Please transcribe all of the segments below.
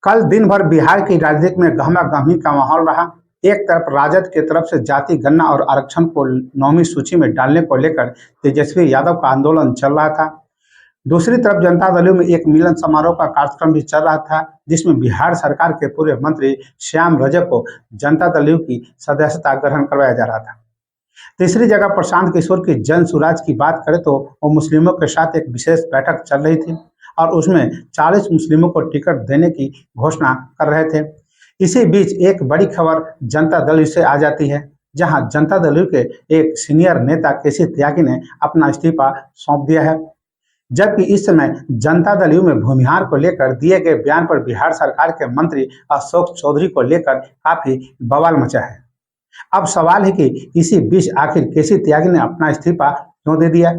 कल दिन भर बिहार की राजनीति में गहमा-गहमी का माहौल रहा। एक तरफ राजद की तरफ से जाति गणना और आरक्षण को 9वीं सूची में डालने को लेकर तेजस्वी यादव का आंदोलन चल रहा था। दूसरी तरफ जनता दल में एक मिलन समारोह का कार्यक्रम भी चल रहा था, जिसमें बिहार सरकार के पूर्व मंत्री श्याम रजक को जनता दल की सदस्यता ग्रहण करवाया जा रहा था। तीसरी जगह प्रशांत किशोर की जन सुराज की बात करें तो वो मुस्लिमों के साथ एक विशेष बैठक चल रही थी और उसमें 40 मुस्लिमों को टिकट देने की घोषणा कर रहे थे। इसी बीच एक बड़ी खबर जनता दल से आ जाती है, जहां जनता दल के एक सीनियर नेता केसी त्यागी ने अपना इस्तीफा सौंप दिया है। जबकि इस समय जनता दल में भूमिहार को लेकर दिए गए बयान पर बिहार सरकार के मंत्री अशोक चौधरी को लेकर काफी बवाल मचा है। अब सवाल है कि इसी बीच आखिर केसी त्यागी ने अपना इस्तीफा क्यों दे दिया,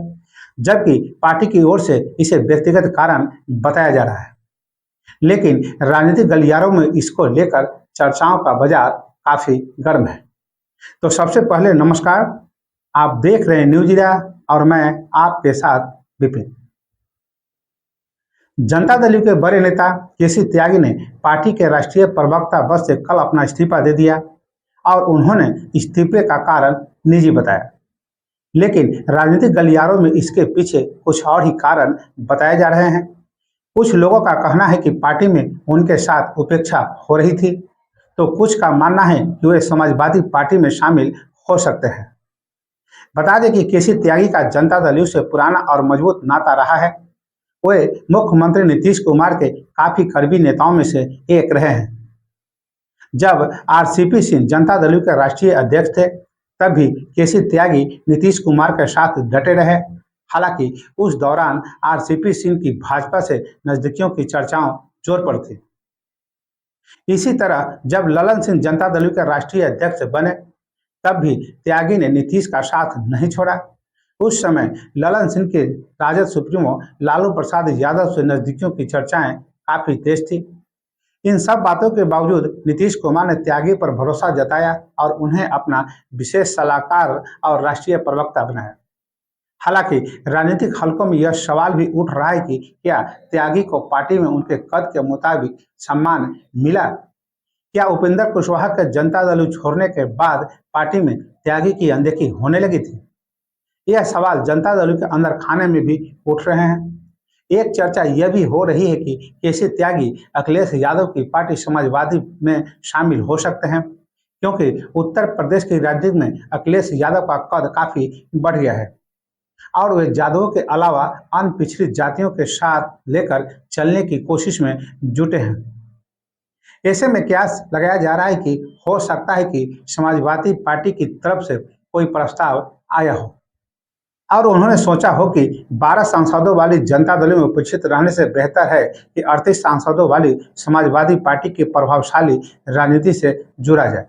जबकि पार्टी की ओर से इसे व्यक्तिगत कारण बताया जा रहा है। लेकिन राजनीतिक गलियारों में इसको लेकर चर्चाओं का बाजार काफी गर्म है। तो सबसे पहले नमस्कार, आप देख रहे हैं न्यूज इंडिया और मैं आपके साथ विपिन। जनता दल के बड़े नेता केसी त्यागी ने पार्टी के राष्ट्रीय प्रवक्ता पद से कल अपना इस्तीफा दे दिया और उन्होंने इस्तीफे का कारण निजी बताया। लेकिन राजनीतिक गलियारों में इसके पीछे कुछ और ही कारण बताए जा रहे हैं। कुछ लोगों का कहना है कि पार्टी में उनके साथ उपेक्षा हो रही थी, तो कुछ का मानना है कि वे समाजवादी पार्टी में शामिल हो सकते हैं। बता दें कि केसी त्यागी का जनता दल से पुराना और मजबूत नाता रहा है। वे मुख्यमंत्री नीतीश कुमार के काफी करीबी नेताओं में से एक रहे हैं। जब आरसीपी सिंह जनता दल के राष्ट्रीय अध्यक्ष थे, तब भी केसी त्यागी नीतीश कुमार के साथ डटे रहे। हालांकि उस दौरान आरसीपी सिंह की भाजपा से नजदीकियों की चर्चाओं जोर पर थी। इसी तरह जब ललन सिंह जनता दल के राष्ट्रीय अध्यक्ष बने, तब भी त्यागी ने नीतीश का साथ नहीं छोड़ा। उस समय ललन सिंह के राजद सुप्रीमो लालू प्रसाद यादव से नजदीकियों की चर्चाएं काफी तेज थी। इन सब बातों के बावजूद नीतीश कुमार ने त्यागी पर भरोसा जताया और उन्हें अपना विशेष सलाहकार और राष्ट्रीय प्रवक्ता बनाया। हालांकि राजनीतिक हलकों में यह सवाल भी उठ रहा है कि क्या त्यागी को पार्टी में उनके कद के मुताबिक सम्मान मिला? क्या उपेंद्र कुशवाहा के जनता दल छोड़ने के बाद पार्टी में त्यागी की अनदेखी होने लगी थी? यह सवाल जनता दल के अंदर खाने में भी उठ रहे हैं। एक चर्चा यह भी हो रही है कि केसी त्यागी अखिलेश यादव की पार्टी समाजवादी में शामिल हो सकते हैं, क्योंकि उत्तर प्रदेश की राजनीति में अखिलेश यादव का कद काफी बढ़ गया है और वे यादवों के अलावा अन्य पिछड़ी जातियों के साथ लेकर चलने की कोशिश में जुटे हैं। ऐसे में कयास लगाया जा रहा है कि हो सकता है कि समाजवादी पार्टी की तरफ से कोई प्रस्ताव आया हो और उन्होंने सोचा हो कि 12 सांसदों वाली जनता दल में उपेक्षित रहने से बेहतर है कि 38 सांसदों वाली समाजवादी पार्टी की प्रभावशाली राजनीति से जुड़ा जाए।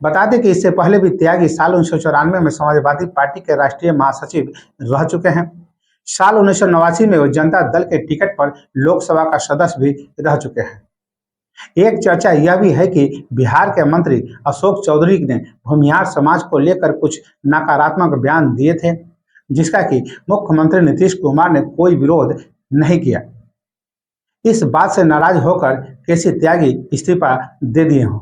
बता दें कि इससे पहले भी त्यागी साल 1994 में समाजवादी पार्टी के राष्ट्रीय महासचिव रह चुके हैं। साल 1989 में वो जनता दल के टिकट पर लोकसभा का सदस्य भी रह चुके हैं। एक चर्चा यह भी है कि बिहार के मंत्री अशोक चौधरी ने भूमिहार समाज को लेकर कुछ नकारात्मक बयान दिए थे, जिसका कि मुख्यमंत्री नीतीश कुमार ने कोई विरोध नहीं किया। इस बात से नाराज होकर केसी त्यागी इस्तीफा दे दिए हों।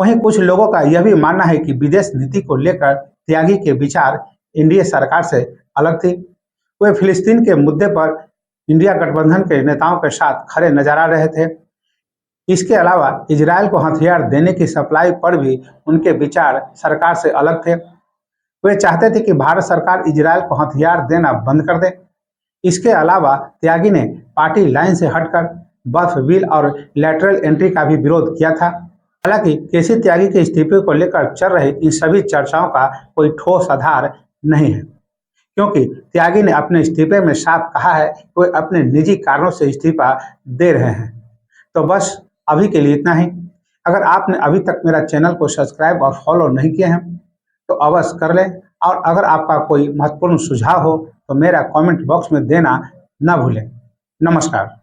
वहीं कुछ लोगों का यह भी मानना है कि विदेश नीति को लेकर त्यागी के विचार एनडीए सरकार से अलग थे। वे फिलिस्तीन के मुद्दे पर इंडिया गठबंधन के नेताओं के साथ खड़े नजर आ रहे थे। इसके अलावा इजरायल को हथियार देने की सप्लाई पर भी उनके विचार सरकार से अलग थे। वे चाहते थे कि भारत सरकार इजरायल को हथियार देना बंद कर दे। इसके अलावा त्यागी ने पार्टी लाइन से हटकर बर्फ बिल और लैटरल एंट्री का भी विरोध किया था। हालांकि केसी त्यागी के इस्तीफे को लेकर चल रही इन सभी चर्चाओं का कोई ठोस आधार नहीं है, क्योंकि त्यागी ने अपने इस्तीफे में साफ कहा है कि वे अपने निजी कारणों से इस्तीफा दे रहे हैं। तो बस अभी के लिए इतना ही। अगर आपने अभी तक मेरा चैनल को सब्सक्राइब और फॉलो नहीं किए हैं तो अवश्य कर लें, और अगर आपका कोई महत्वपूर्ण सुझाव हो तो मेरा कमेंट बॉक्स में देना न भूलें। नमस्कार।